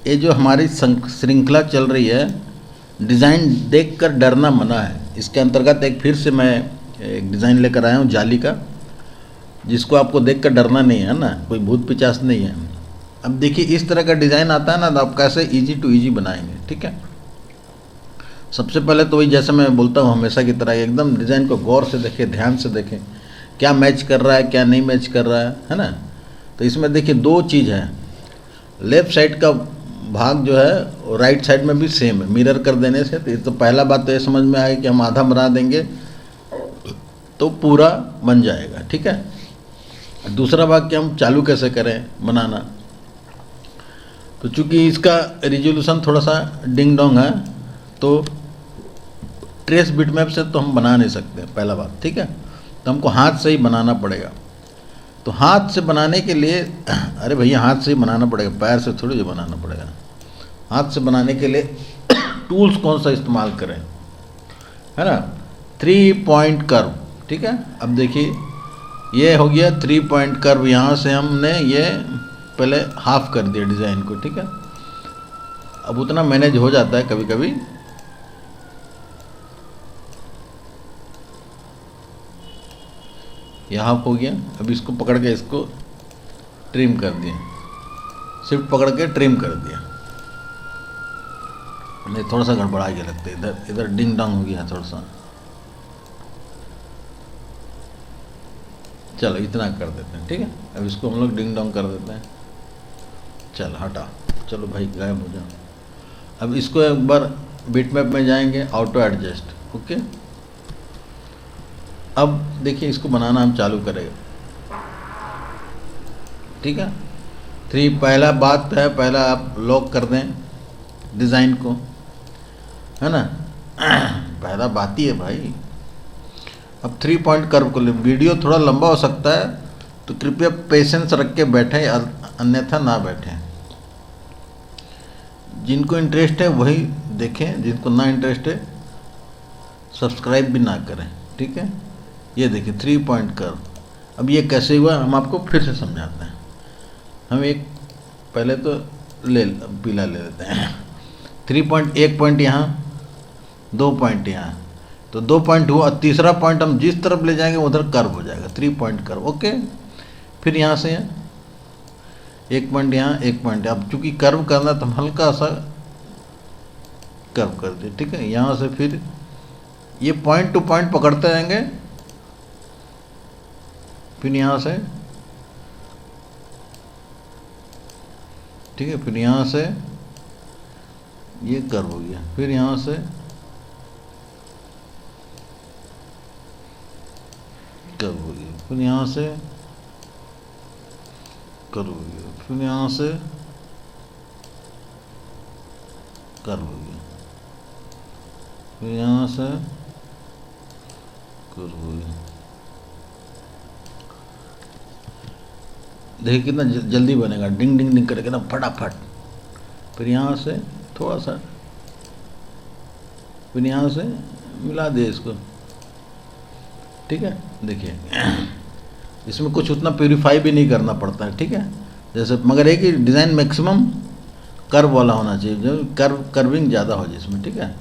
ये जो हमारी श्रृंखला चल रही है, डिज़ाइन देखकर डरना मना है, इसके अंतर्गत एक फिर से मैं एक डिज़ाइन लेकर आया हूँ जाली का, जिसको आपको देखकर डरना नहीं है ना, कोई भूत पिचास नहीं है। अब देखिए इस तरह का डिज़ाइन आता है ना, तो आप कैसे इजी टू इजी बनाएंगे। ठीक है, सबसे पहले तो वही जैसे मैं बोलता हूँ हमेशा की तरह, एकदम डिज़ाइन को गौर से देखें, ध्यान से देखें, क्या मैच कर रहा है क्या नहीं मैच कर रहा है ना। तो इसमें देखिए दो चीज़ है, लेफ़्ट साइड का भाग जो है राइट साइड में भी सेम है, मिरर कर देने से। तो पहला बात तो ये समझ में आएगी कि हम आधा बना देंगे तो पूरा बन जाएगा। ठीक है, दूसरा भाग कि हम चालू कैसे करें बनाना। तो चूँकि इसका रिजोल्यूशन थोड़ा सा डिंग डोंग है, तो ट्रेस बिटमैप से तो हम बना नहीं सकते पहला बात। ठीक है, तो हमको हाथ से ही बनाना पड़ेगा। तो हाथ से बनाने के लिए, अरे भैया हाथ से ही बनाना पड़ेगा, पैर से थोड़ी बनाना पड़ेगा। हाथ से बनाने के लिए टूल्स कौन सा इस्तेमाल करें, है ना, 3 पॉइंट कर्व। ठीक है, अब देखिए ये हो गया 3 पॉइंट कर्व, यहाँ से हमने ये पहले हाफ कर दिया डिज़ाइन को। ठीक है, अब उतना मैनेज हो जाता है कभी कभी। यह हाफ हो गया, अब इसको पकड़ के इसको ट्रिम कर दिया, शिफ्ट पकड़ के ट्रिम कर दिया। नहीं थोड़ा सा गड़बड़ा गया लगता है, इधर इधर डिंग डोंग हो गया थोड़ा सा। चलो इतना कर देते हैं। ठीक है, अब इसको हम लोग डिंग डोंग कर देते हैं। चल हटा, चलो भाई गायब हो जाओ। अब इसको एक बार बिटमैप में जाएंगे, ऑटो एडजस्ट। ओके, अब देखिए इसको बनाना हम चालू करेंगे। ठीक है, 3 पहला बात है, पहला आप लॉक कर दें डिज़ाइन को, है ना, पहला बात ही है भाई। अब 3 पॉइंट कर्व को ले, वीडियो थोड़ा लंबा हो सकता है तो कृपया पेशेंस रख के बैठें, अन्यथा ना बैठें। जिनको इंटरेस्ट है वही देखें, जिनको ना इंटरेस्ट है सब्सक्राइब भी ना करें। ठीक है, ये देखिए 3 पॉइंट कर्व। अब ये कैसे हुआ हम आपको फिर से समझाते हैं। हम एक पहले तो पीला ले लेते हैं। 3 पॉइंट, 1 पॉइंट यहाँ, 2 पॉइंट यहाँ, तो 2 पॉइंट हुआ। तीसरा पॉइंट हम जिस तरफ ले जाएंगे उधर कर्व हो जाएगा, 3 पॉइंट कर्व। ओके, फिर यहाँ से 1 पॉइंट यहाँ, 1 पॉइंट। अब चूँकि कर्व करना तो हम हल्का सा कर्व कर दिए। ठीक है, यहाँ से फिर ये पॉइंट टू पॉइंट पकड़ते रहेंगे, फिर यहाँ से, ठीक है, फिर यहाँ से ये कर्व हो गया, फिर यहाँ से कर्व हो गया, फिर यहाँ से कर्व हो गया, फिर यहाँ से कर्व हो गया, फिर यहाँ से कर्व हो गया। देखिए कितना जल्दी बनेगा, डिंग डिंग डिंग करके ना फटाफट। फिर यहाँ से थोड़ा सा, फिर यहाँ से मिला दे इसको। ठीक है, देखिए इसमें कुछ उतना प्यूरीफाई भी नहीं करना पड़ता है। ठीक है, जैसे मगर एक ही डिज़ाइन मैक्सिमम कर्व वाला होना चाहिए, जो कर्विंग ज़्यादा हो जाए इसमें। ठीक है,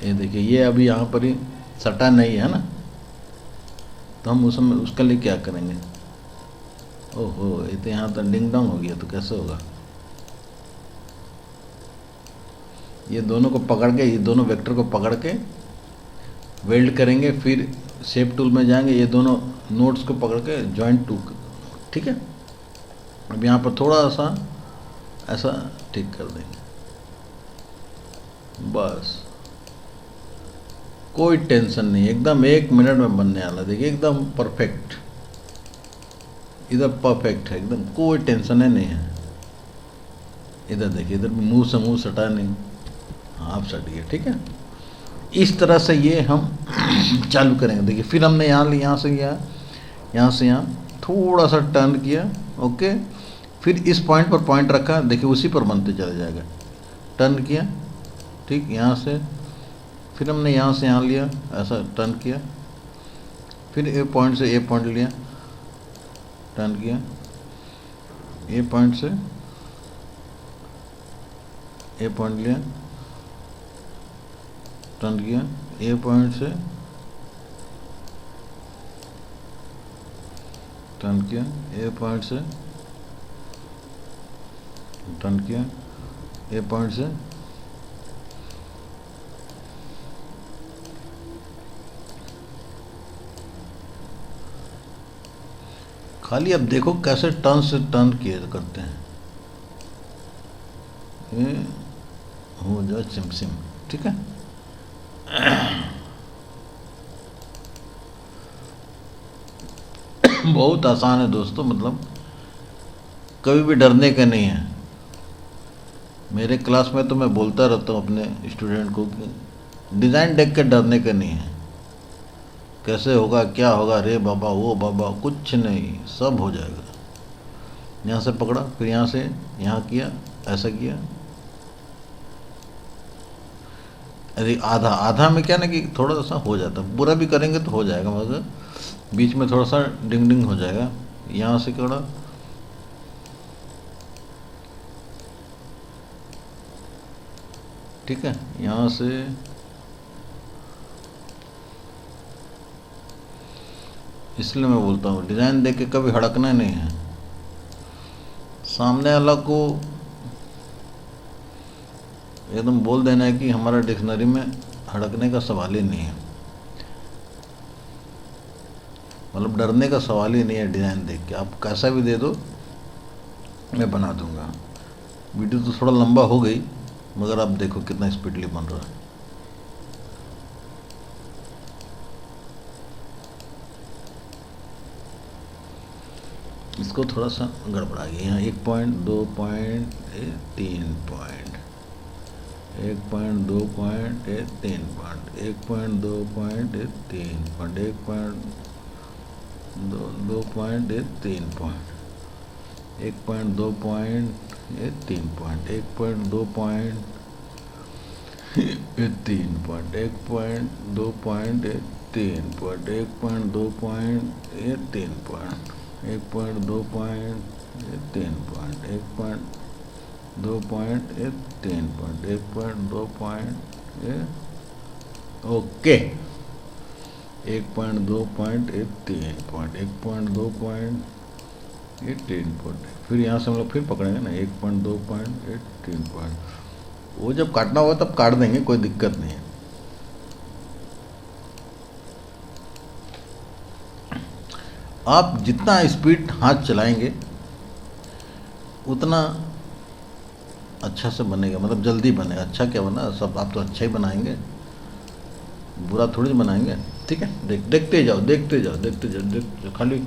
ये देखिए ये अभी यहाँ पर ही सटा नहीं है ना, तो हम उसमें उसके लिए क्या करेंगे। ओहो, ये तो यहाँ तो डिंग डोंग हो गया, तो कैसे होगा। ये दोनों को पकड़ के, ये दोनों वेक्टर को पकड़ के वेल्ड करेंगे, फिर शेप टूल में जाएंगे, ये दोनों नोट्स को पकड़ के जॉइंट टू। ठीक है, अब यहाँ पर थोड़ा सा ऐसा ठीक कर देंगे, बस कोई टेंशन नहीं, एकदम 1 मिनट में बनने वाला। देखिए एकदम परफेक्ट, इधर परफेक्ट है एकदम, कोई टेंशन नहीं है। इधर देखिए, इधर मुंह से मुंह सटा नहीं, हाँ आप सट गए। ठीक है, इस तरह से ये हम चालू करेंगे। देखिए फिर हमने यहाँ से यहाँ से यहाँ थोड़ा सा टर्न किया। ओके, फिर इस पॉइंट पर पॉइंट रखा, देखिए उसी पर बनते चला जाएगा। टर्न किया, ठीक, यहाँ से फिर हमने यहाँ से यहाँ लिया, ऐसा टर्न किया, फिर ए पॉइंट से ए पॉइंट लिया, टर्न किया, ए पॉइंट से ए पॉइंट लिया, टर्न किया, ए पॉइंट से टर्न किया, ए पॉइंट से टर्न किया, ए पॉइंट से खाली अब देखो कैसे टर्न से टर्न किए करते हैं, ये हो जाए सिम, ठीक है। बहुत आसान है दोस्तों, मतलब कभी भी डरने का नहीं है। मेरे क्लास में तो मैं बोलता रहता हूँ अपने स्टूडेंट को कि डिज़ाइन देख के डरने का नहीं है, कैसे होगा क्या होगा, रे बाबा वो बाबा, कुछ नहीं, सब हो जाएगा। यहाँ से पकड़ा, फिर यहाँ से यहाँ किया, ऐसा किया, अरे आधा आधा में क्या ना कि थोड़ा सा हो जाता, पूरा भी करेंगे तो हो जाएगा, मगर बीच में थोड़ा सा डिंग डिंग हो जाएगा। यहाँ से कड़ा, ठीक है, यहाँ से इसलिए मैं बोलता हूँ डिज़ाइन देख के कभी हड़कना नहीं है। सामने वाला को एकदम बोल देना है कि हमारा डिक्शनरी में हड़कने का सवाल ही नहीं है, मतलब डरने का सवाल ही नहीं है। डिज़ाइन देख के आप कैसा भी दे दो, मैं बना दूंगा। वीडियो तो थोड़ा लंबा हो गई, मगर आप देखो कितना स्पीडली बन रहा है। इसको थोड़ा सा गड़बड़ा गया, यहाँ 1 point 2 point 3 point, 1 point 2 point 3 point, 1 point 2 point 3 point, 1 point 2 point 3 point, 1 point 2 point 3 point, 1 point 2 point 3 point, 1 point 2 point 3 point, 1 point 2 point 3 point, 1 point 2 point 3 point, 1 point 2 point 3 point, 1 point 2 point, okay, 1 point 2 point 3 point, 1 point 2 point 3 point. फिर यहाँ से हम लोग फिर पकड़ेंगे ना 1 point 2 point 3 point. वो जब काटना होगा तब काट देंगे, कोई दिक्कत नहीं है। आप जितना स्पीड हाथ चलाएंगे उतना अच्छा से बनेगा, मतलब जल्दी बनेगा। अच्छा क्या बना, सब आप तो अच्छा ही बनाएंगे, बुरा थोड़ी बनाएंगे, ठीक है। देखते जाओ देखते जाओ देखते जाओ देखते जाओ, खाली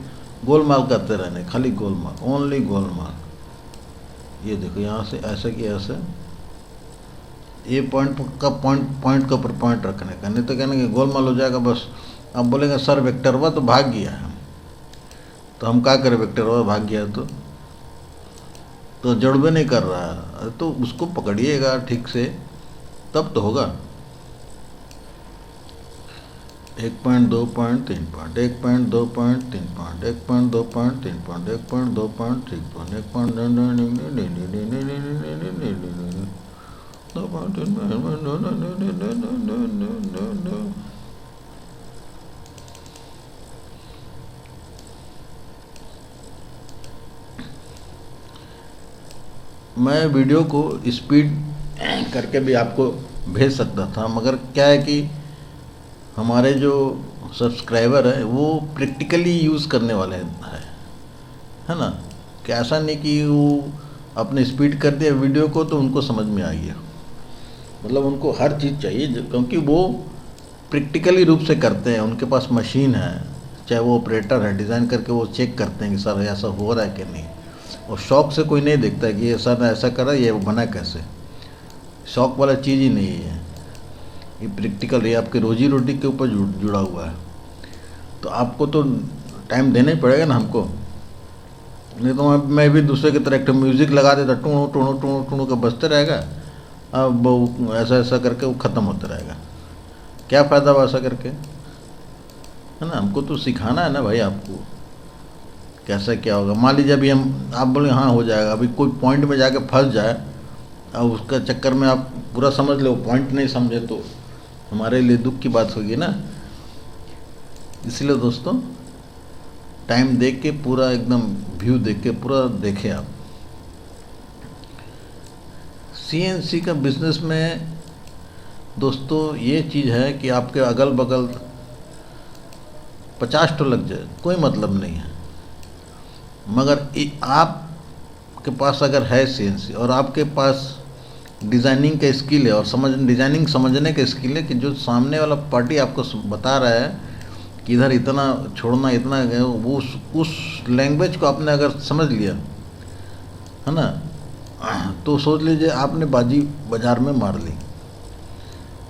गोलमाल करते रहने, खाली गोलमाल, ओनली गोलमाल। ये देखो यहाँ से ऐसा किया, ऐसे ये पॉइंट का ऊपर पॉइंट रखने का, नहीं तो कहने कि गोलमाल हो जाएगा। बस आप बोलेंगे सर वेक्टर हुआ तो भाग गया है, तो हम क्या करें, वेक्टर हुआ भाग गया तो जड़ भी नहीं कर रहा है, तो उसको पकड़िएगा ठीक से, तब तो होगा। 1 point 2 point 3 point, 1 point 2 point 3 point, 1 point 2 point 3 point, 1 point 2 point 3 point, 1 point 2 point. मैं वीडियो को स्पीड करके भी आपको भेज सकता था, मगर क्या है कि हमारे जो सब्सक्राइबर है वो प्रैक्टिकली यूज़ करने वाले हैं, है ना। कि ऐसा नहीं कि वो अपने स्पीड कर दिया वीडियो को तो उनको समझ में आ गया, मतलब उनको हर चीज़ चाहिए, क्योंकि वो प्रैक्टिकली रूप से करते हैं, उनके पास मशीन है, चाहे वो ऑपरेटर है, डिज़ाइन करके वो चेक करते हैं कि सर ऐसा हो रहा है कि नहीं। और शौक से कोई नहीं देखता है कि ये सर ने ऐसा करा, ये बना कैसे, शौक वाला चीज़ ही नहीं है ये, प्रैक्टिकल, ये आपके रोजी रोटी के ऊपर जुड़ा हुआ है। तो आपको तो टाइम देना ही पड़ेगा ना हमको, नहीं तो मैं भी दूसरे की तरह एक म्यूज़िक लगा देता, टूणू टूणू टूणू टूणू का बजते रहेगा, अब वो ऐसा ऐसा करके वो ख़त्म होता रहेगा। क्या फ़ायदा हुआ ऐसा करके, है ना। हमको तो सिखाना है ना भाई आपको, कैसे क्या होगा। मान लीजिए अभी हम आप बोले हाँ हो जाएगा, अभी कोई पॉइंट में जाके फंस जाए और उसका चक्कर में आप पूरा समझ लो, पॉइंट नहीं समझे तो हमारे लिए दुख की बात होगी ना। इसलिए दोस्तों टाइम देख के पूरा एकदम व्यू देख के पूरा देखें आप। सीएनसी का बिजनेस में दोस्तों ये चीज़ है कि आपके अगल बगल 50 तो लग जाए कोई मतलब नहीं है, मगर आपके पास अगर है सीएनसी और आपके पास डिज़ाइनिंग का स्किल है और डिज़ाइनिंग समझने का स्किल है कि जो सामने वाला पार्टी आपको बता रहा है कि इधर इतना छोड़ना इतना, वो उस लैंग्वेज को आपने अगर समझ लिया है ना, तो सोच लीजिए आपने बाजी बाजार में मार ली।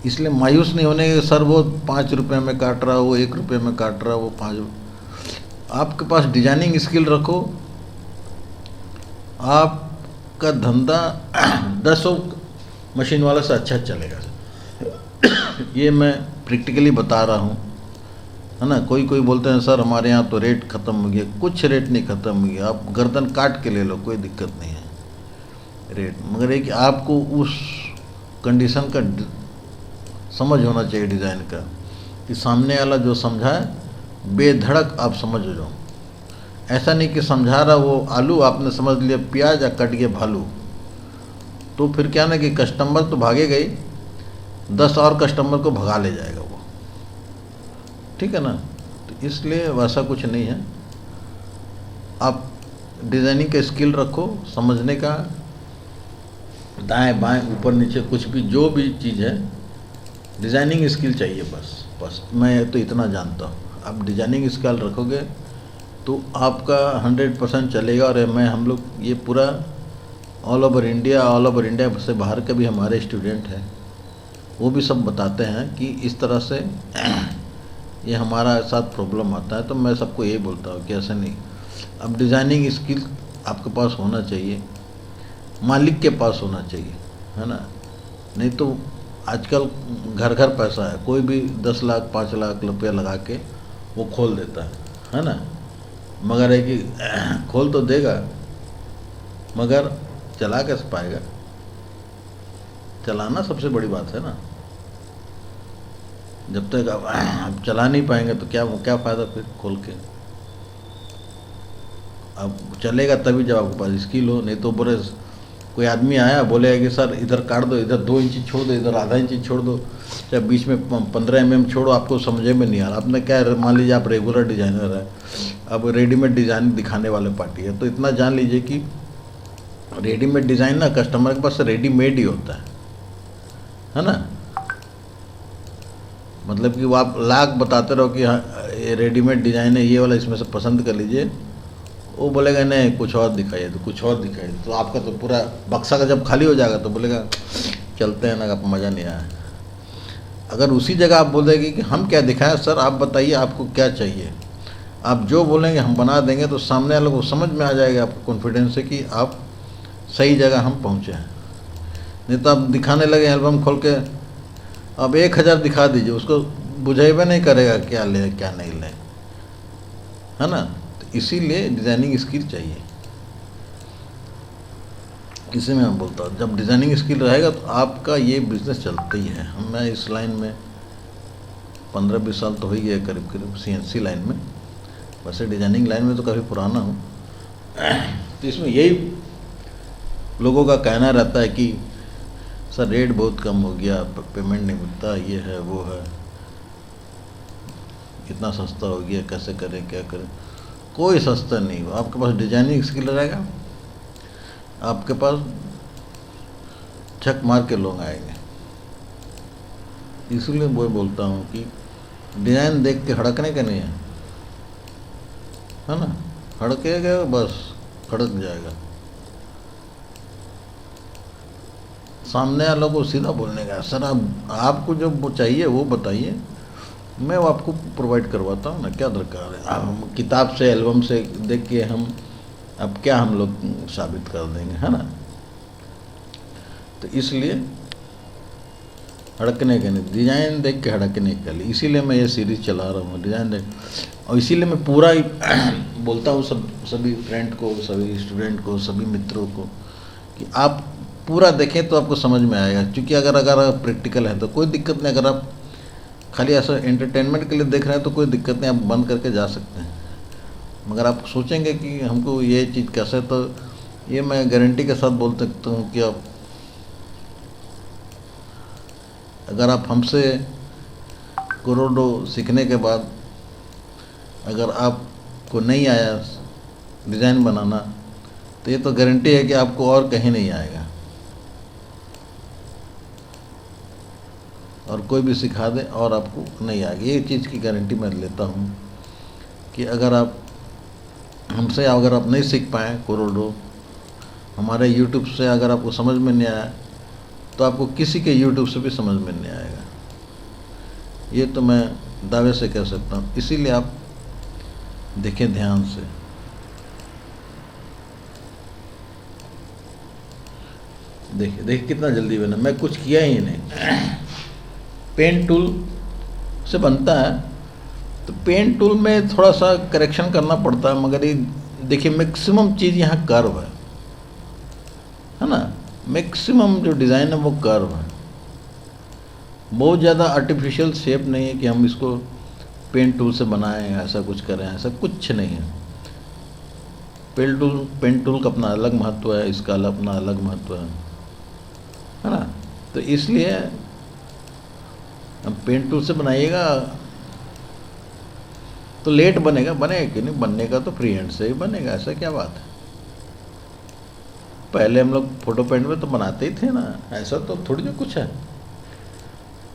इसलिए मायूस नहीं होने के सर वो 5 रुपये में काट रहा, वो 1 रुपये में काट रहा, वो 5। आपके पास डिजाइनिंग स्किल रखो, आपका धंधा 10 मशीन वाला से अच्छा चलेगा। ये मैं प्रैक्टिकली बता रहा हूँ, है ना। कोई बोलते हैं सर हमारे यहाँ तो रेट ख़त्म हो गया, कुछ रेट नहीं ख़त्म हो गया, आप गर्दन काट के ले लो, कोई दिक्कत नहीं है रेट, मगर एक आपको उस कंडीशन का समझ होना चाहिए डिज़ाइन का, कि सामने वाला जो समझा है बेधड़क आप समझ जाओ। ऐसा नहीं कि समझा रहा वो आलू आपने समझ लिया प्याज या कट गया भालू, तो फिर क्या ना कि कस्टमर तो भागेगा ही, 10 और कस्टमर को भगा ले जाएगा वो, ठीक है ना। तो इसलिए वैसा कुछ नहीं है। आप डिज़ाइनिंग का स्किल रखो, समझने का, दाएं बाएं ऊपर नीचे कुछ भी जो भी चीज़ है डिज़ाइनिंग स्किल चाहिए बस मैं तो इतना जानता हूँ। आप डिज़ाइनिंग स्किल रखोगे तो आपका 100% चलेगा। और हम लोग ये पूरा ऑल ओवर इंडिया से बाहर के भी हमारे स्टूडेंट हैं, वो भी सब बताते हैं कि इस तरह से ये हमारा साथ प्रॉब्लम आता है। तो मैं सबको यही बोलता हूँ कि ऐसा नहीं, अब डिज़ाइनिंग स्किल आपके पास होना चाहिए, मालिक के पास होना चाहिए, है ना। नहीं तो आजकल घर घर पैसा है, कोई भी 10 लाख 5 लाख रुपया लगा के वो खोल देता है ना। मगर है कि खोल तो देगा, मगर चला कैसे पाएगा। चलाना सबसे बड़ी बात है ना। जब तक आप चला नहीं पाएंगे तो क्या फ़ायदा फिर खोल के। अब चलेगा तभी जब आपके पास स्किल हो। नहीं तो बोले कोई आदमी आया बोलेगा कि सर इधर काट दो, इधर 2 इंच छोड़ दो, इधर आधा इंच छोड़ दो, चाहे बीच में 15 mm छोड़ो, आपको समझे में नहीं आ रहा। आपने क्या, मान लीजिए आप रेगुलर डिज़ाइनर है, अब रेडीमेड डिज़ाइन दिखाने वाले पार्टी है, तो इतना जान लीजिए कि रेडीमेड डिज़ाइन ना कस्टमर के पास रेडीमेड ही होता है ना। मतलब कि वो आप लाख बताते रहो कि हाँ ये रेडीमेड डिज़ाइन है, ये वाला इसमें से पसंद कर लीजिए, वो बोलेगा नहीं कुछ और दिखाइए, तो कुछ और दिखाइए, तो आपका तो पूरा बक्सा का जब खाली हो जाएगा तो बोलेगा चलते हैं ना, आप मज़ा नहीं आया। अगर उसी जगह आप बोल देंगे कि हम क्या दिखाएं सर, आप बताइए आपको क्या चाहिए, आप जो बोलेंगे हम बना देंगे, तो सामने वाले को समझ में आ जाएगा, आपको कॉन्फिडेंस है कि आप सही जगह हम पहुँचे हैं। नहीं तो आप दिखाने लगे एल्बम खोल के, अब 1000 दिखा दीजिए, उसको बुझेबे नहीं करेगा क्या ले क्या नहीं ले, है ना। तो इसीलिए डिज़ाइनिंग स्किल चाहिए। इसी में मैं बोलता हूँ जब डिज़ाइनिंग स्किल रहेगा तो आपका ये बिज़नेस चलता ही है। मैं इस लाइन में 15-20 साल तो हो ही गया करीब सीएनसी लाइन में, वैसे डिज़ाइनिंग लाइन में तो काफ़ी पुराना हूँ। तो इसमें यही लोगों का कहना रहता है कि सर रेट बहुत कम हो गया, पेमेंट नहीं मिलता, ये है वो है, इतना सस्ता हो गया, कैसे करें क्या करें। कोई सस्ता नहीं हो, आपके पास डिजाइनिंग स्किल रहेगा, आपके पास छक मार के लोग आएंगे। इसलिए वो बोलता हूँ कि डिज़ाइन देख के हड़कने का नहीं है ना, हड़केगा बस हड़क जाएगा। सामने वालों को सीधा बोलने का, सर आपको जो वो चाहिए वो बताइए, मैं वो आपको प्रोवाइड करवाता हूँ ना, क्या दरकार है। हम किताब से एल्बम से देख के अब क्या हम लोग साबित कर देंगे, है ना। तो इसलिए हड़कने का नहीं, डिज़ाइन देख के हड़कने का लिए, इसीलिए मैं ये सीरीज़ चला रहा हूँ, डिज़ाइन देख। और इसीलिए मैं पूरा ही बोलता हूँ सभी फ्रेंड को, सभी स्टूडेंट को, सभी मित्रों को कि आप पूरा देखें तो आपको समझ में आएगा। क्योंकि अगर प्रैक्टिकल है तो कोई दिक्कत नहीं, अगर आप खाली ऐसा एंटरटेनमेंट के लिए देख रहे हैं तो कोई दिक्कत नहीं, आप बंद करके जा सकते हैं। मगर आप सोचेंगे कि हमको ये चीज़ कैसे, तो ये मैं गारंटी के साथ बोल सकता हूँ कि आप अगर आप हमसे कोरोडो सीखने के बाद अगर आपको नहीं आया डिज़ाइन बनाना, तो ये तो गारंटी है कि आपको और कहीं नहीं आएगा। और कोई भी सिखा दे और आपको नहीं आएगी, ये चीज़ की गारंटी मैं लेता हूँ कि अगर आप हमसे अगर आप नहीं सीख पाएँ कोरोडो, हमारे यूट्यूब से अगर आपको समझ में नहीं आया तो आपको किसी के यूट्यूब से भी समझ में नहीं आएगा। ये तो मैं दावे से कह सकता हूँ। इसीलिए आप देखें ध्यान से। देखिए कितना जल्दी बना, मैं कुछ किया ही नहीं। पेन टूल से बनता है, तो पेन टूल में थोड़ा सा करेक्शन करना पड़ता है, मगर ये देखिए मैक्सिमम चीज़ यहाँ कर्व है ना। मैक्सिमम जो डिज़ाइन है वो कर्व है, बहुत ज़्यादा आर्टिफिशियल शेप नहीं है कि हम इसको पेन टूल से बनाएं, ऐसा कुछ करें, ऐसा कुछ नहीं है। पेन टूल का अपना अलग महत्व है, इसका अपना अलग महत्व है ना। तो इसलिए हम पेन टूल से बनाइएगा तो लेट बनेगा कि नहीं, बनने का तो फ्री हैंड से ही बनेगा, ऐसा क्या बात है। पहले हम लोग फोटो पेंट में तो बनाते ही थे ना, ऐसा तो थोड़ी ना कुछ है।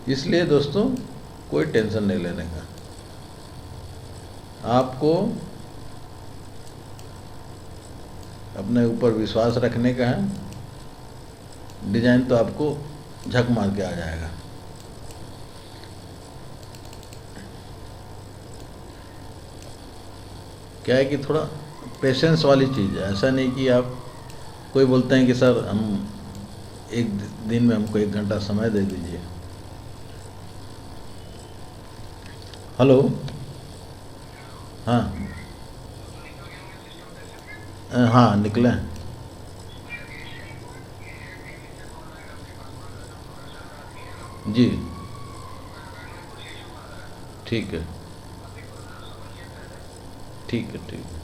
इसलिए दोस्तों कोई टेंशन नहीं लेने का, आपको अपने ऊपर विश्वास रखने का है। डिज़ाइन तो आपको झक मार के आ जाएगा। क्या है कि थोड़ा पेशेंस वाली चीज़ है, ऐसा नहीं कि आप कोई बोलते हैं कि सर हम एक दिन में हमको 1 घंटा समय दे दीजिए। हेलो, हाँ हाँ निकले हैं। जी ठीक है, ठीक है, ठीक है,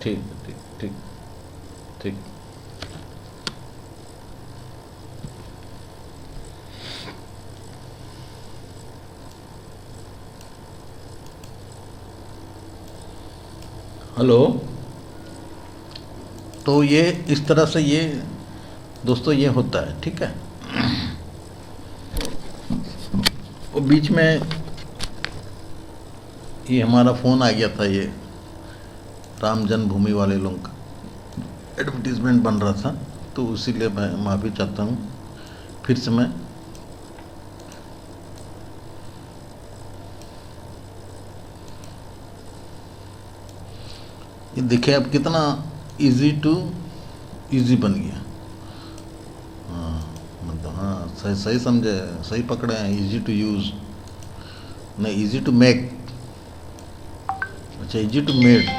ठीक है, ठीक ठीक ठीक। हेलो, तो ये इस तरह से ये दोस्तों ये होता है, ठीक है। वो बीच में ये हमारा फ़ोन आ गया था, ये राम जन्मभूमि वाले लोगों का एडवर्टीज़मेंट बन रहा था, तो इसीलिए मैं माफ़ी चाहता हूँ। फिर से मैं ये देखिए अब कितना इजी टू इजी बन गया। हाँ मतलब हाँ, सही सही समझे, सही पकड़े हैं। इजी टू यूज़ नहीं, इजी टू मेक। अच्छा, इजी टू मेड।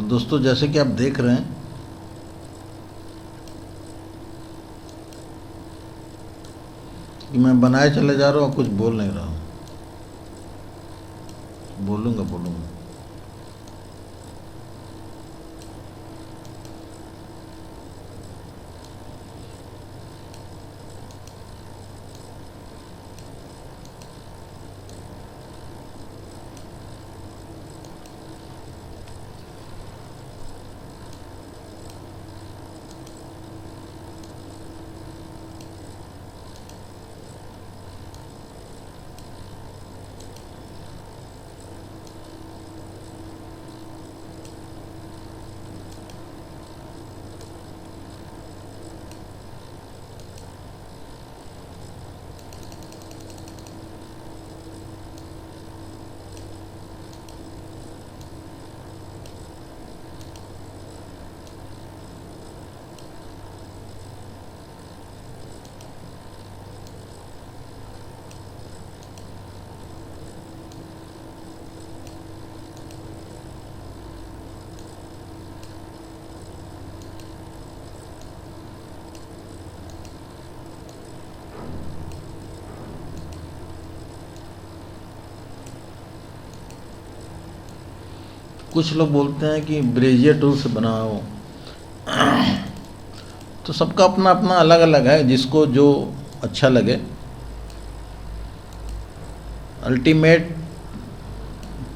दोस्तों जैसे कि आप देख रहे हैं कि मैं बनाए चले जा रहा हूँ, कुछ बोल नहीं रहा हूँ। बोलूँगा बोलूँगा। कुछ लोग बोलते हैं कि ब्रेजियर टूल से बनाओ, तो सबका अपना अपना अलग अलग है, जिसको जो अच्छा लगे। अल्टीमेट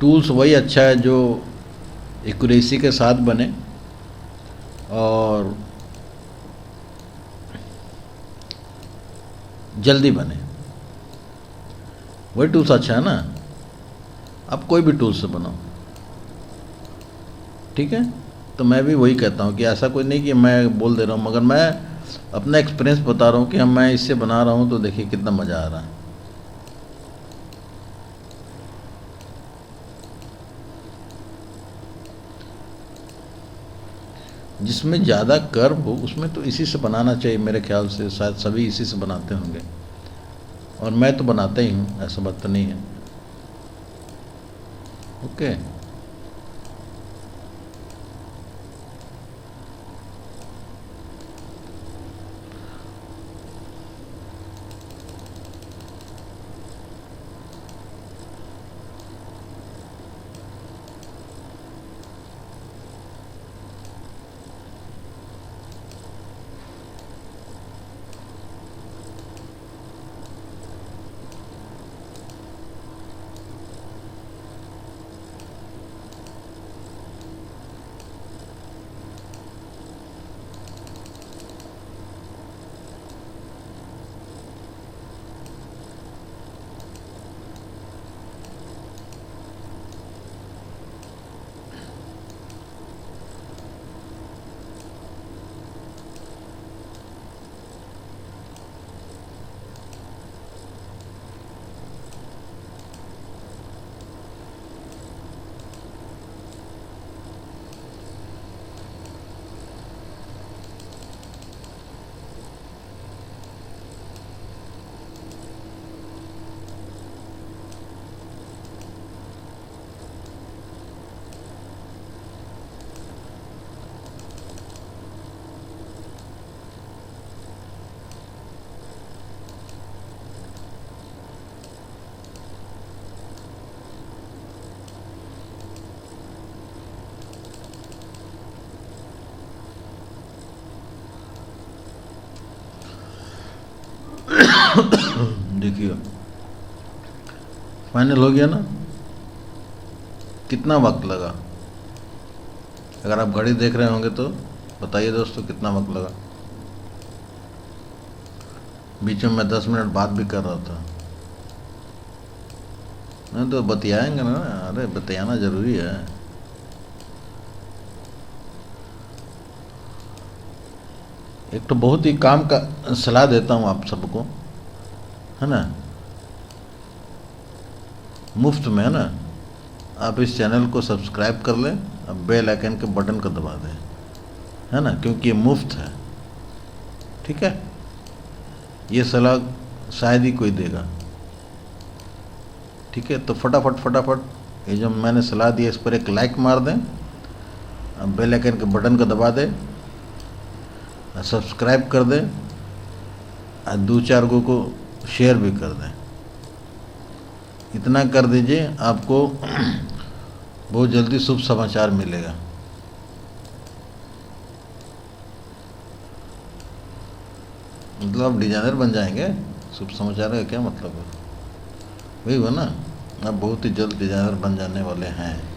टूल्स वही अच्छा है जो एक्यूरेसी के साथ बने और जल्दी बने, वही टूल्स अच्छा है ना। आप कोई भी टूल से बनाओ, ठीक है। तो मैं भी वही कहता हूँ कि ऐसा कोई नहीं कि मैं बोल दे रहा हूँ, मगर मैं अपना एक्सपीरियंस बता रहा हूँ कि मैं इससे बना रहा हूँ तो देखिए कितना मज़ा आ रहा है। जिसमें ज़्यादा कर्व हो उसमें तो इसी से बनाना चाहिए मेरे ख्याल से, शायद सभी इसी से बनाते होंगे और मैं तो बनाता ही हूँ, ऐसा बात तो नहीं है। ओके। देखिए फाइनल हो गया ना। कितना वक्त लगा? अगर आप घड़ी देख रहे होंगे तो बताइए दोस्तों कितना वक्त लगा। बीच में मैं 10 मिनट बात भी कर रहा था। नहीं तो बतियाएंगे ना, अरे बतियाना जरूरी है। एक तो बहुत ही काम का सलाह देता हूँ आप सबको, है ना, मुफ्त में, है ना। आप इस चैनल को सब्सक्राइब कर लें, अब बेल आइकन के बटन को दबा दें, है ना, क्योंकि ये मुफ्त है, ठीक है। ये सलाह शायद ही कोई देगा, ठीक है। तो फटाफट फटाफट ये जो मैंने सलाह दी है इस पर एक लाइक मार दें अब बेल आइकन के बटन को दबा दे, सब्सक्राइब कर दे और 2-4 को शेयर भी कर दें। इतना कर दीजिए, आपको बहुत जल्दी शुभ समाचार मिलेगा। मतलब आप डिजाइनर बन जाएंगे। शुभ समाचार का क्या मतलब है? वही हो ना, आप बहुत ही जल्द डिजाइनर बन जाने वाले हैं।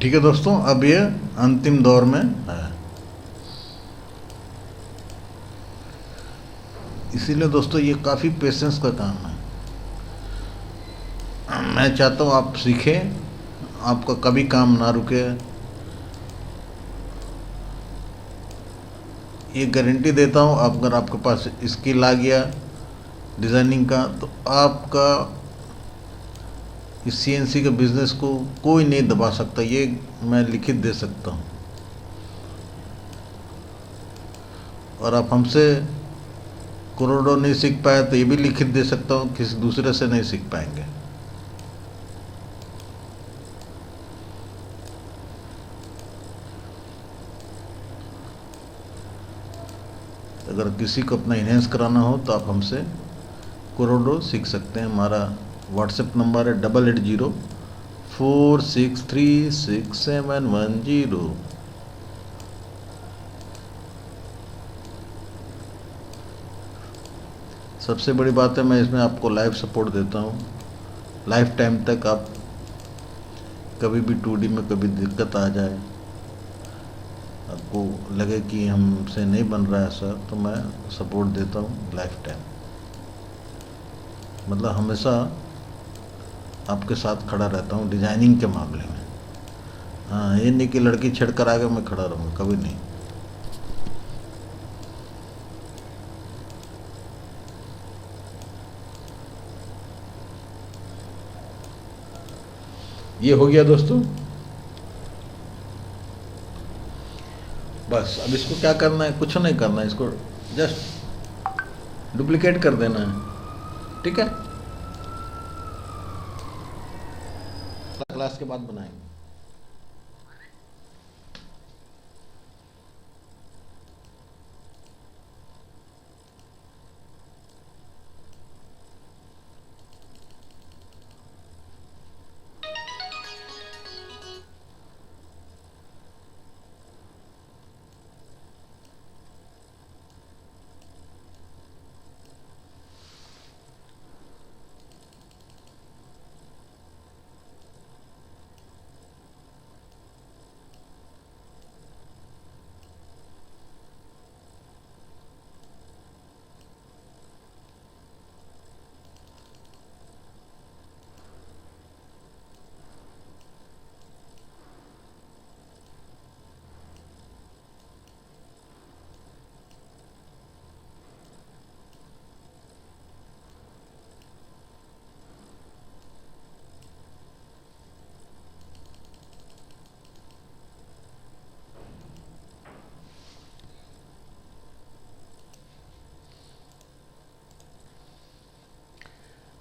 ठीक है दोस्तों, अब ये अंतिम दौर में है। इसीलिए दोस्तों ये काफ़ी पेशेंस का काम है। मैं चाहता हूँ आप सीखें, आपका कभी काम ना रुके। ये गारंटी देता हूँ, अगर आपके पास स्किल आ गया डिज़ाइनिंग का, तो आपका इस CNC के बिज़नेस को कोई नहीं दबा सकता। ये मैं लिखित दे सकता हूँ। और आप हमसे करोड़ों नहीं सीख पाए तो ये भी लिखित दे सकता हूँ, किसी दूसरे से नहीं सीख पाएंगे। अगर किसी को अपना इन्हेंस कराना हो तो आप हमसे करोड़ों सीख सकते हैं। हमारा व्हाट्सएप नंबर है 8804636710। सबसे बड़ी बात है, मैं इसमें आपको लाइव सपोर्ट देता हूँ। लाइफ टाइम तक आप कभी भी 2D में कभी दिक्कत आ जाए, आपको लगे कि हमसे नहीं बन रहा है सर, तो मैं सपोर्ट देता हूँ लाइफ टाइम। मतलब हमेशा आपके साथ खड़ा रहता हूँ डिजाइनिंग के मामले में। हाँ, ये नहीं कि लड़की छेड़ कर आगे मैं खड़ा रहूँगा, कभी नहीं। ये हो गया दोस्तों। बस अब इसको क्या करना है, कुछ नहीं करना है, इसको जस्ट डुप्लीकेट कर देना है। ठीक है, क्लास के बाद बनाएंगे।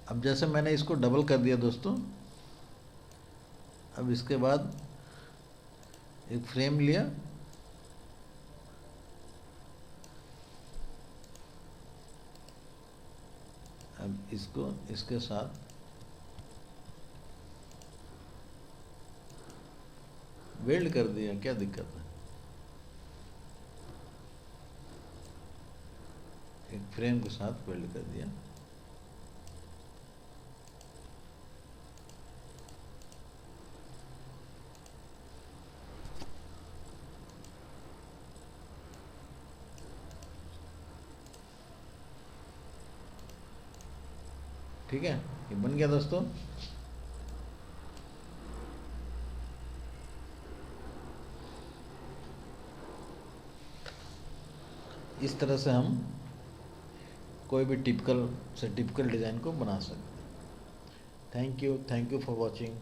अब जैसे मैंने इसको डबल कर दिया दोस्तों, अब इसके बाद एक फ्रेम लिया, अब इसको इसके साथ वेल्ड कर दिया, क्या दिक्कत है। एक फ्रेम के साथ वेल्ड कर दिया। ठीक है, ये बन गया दोस्तों। इस तरह से हम कोई भी टिपिकल डिज़ाइन को बना सकते हैं। Thank you for watching.